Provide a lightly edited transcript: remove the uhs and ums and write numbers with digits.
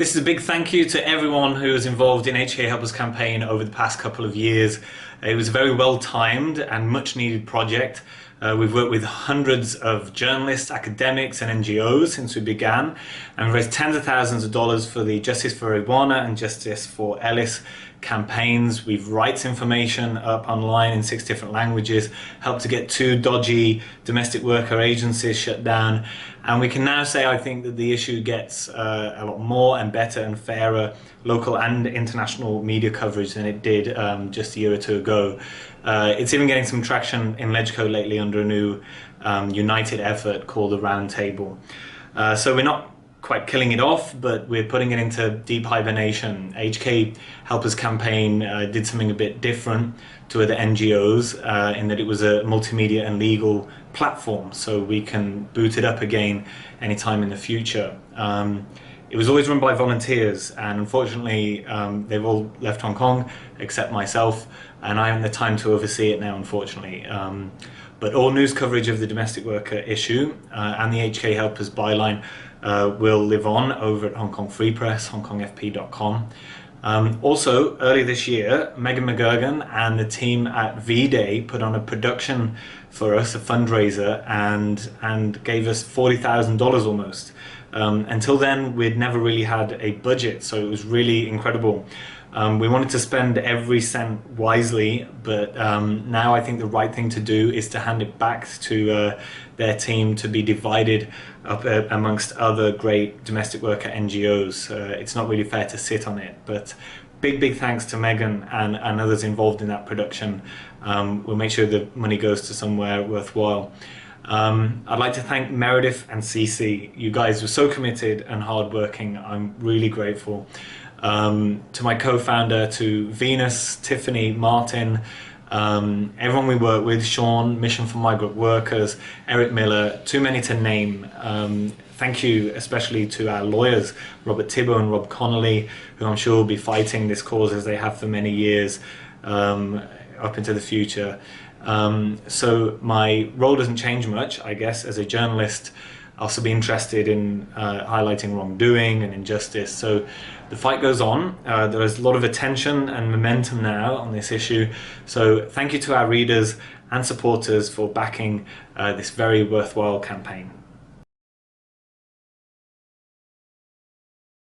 This is a big thank you to everyone who was involved in HK Help Us campaign over the past couple of years. It was a very well timed and much needed project. We've worked with hundreds of journalists, academics and NGOs since we began, and raised tens of thousands of dollars for the Justice for Rwanda and Justice for Ellis campaigns. We've rights information up online in 6 different languages, helped to get 2 dodgy domestic worker agencies shut down, and we can now say I think that the issue gets a lot more and better and fairer local and international media coverage than it did just a year or 2 ago. It's even getting some traction in LegCo lately under a new united effort called the Round Table. So we're not quite killing it off, but we're putting it into deep hibernation. HK Help Us campaign did something a bit different to other NGOs in that it was a multimedia and legal platform, so we can boot it up again anytime in the future. It was always run by volunteers, and unfortunately they've all left Hong Kong except myself, and I haven't the time to oversee it now, unfortunately. But all news coverage of the domestic worker issue and the HK Help Us byline will live on over at Hong Kong Free Press, hongkongfp.com. Also, earlier this year, Megan McGurgan and the team at V-Day put on a production for us, a fundraiser, and gave us $40,000 almost. Until then, we'd never really had a budget, so it was really incredible. We wanted to spend every cent wisely, but now I think the right thing to do is to hand it back to their team to be divided up amongst other great domestic worker NGOs. It's not really fair to sit on it, but big thanks to Megan and others involved in that production. We'll make sure the money goes to somewhere worthwhile. I'd like to thank Meredith and Cece. You guys were so committed and hardworking. I'm really grateful. To my co-founder, to Venus, Tiffany, Martin, everyone we work with, Sean, Mission for Migrant Workers, Eric Miller, too many to name. Thank you especially to our lawyers, Robert Tibbo and Rob Connolly, who I'm sure will be fighting this cause as they have for many years up into the future. So my role doesn't change much, I guess. As a journalist, I'll also be interested in highlighting wrongdoing and injustice. So the fight goes on. There is a lot of attention and momentum now on this issue. So thank you to our readers and supporters for backing this very worthwhile campaign.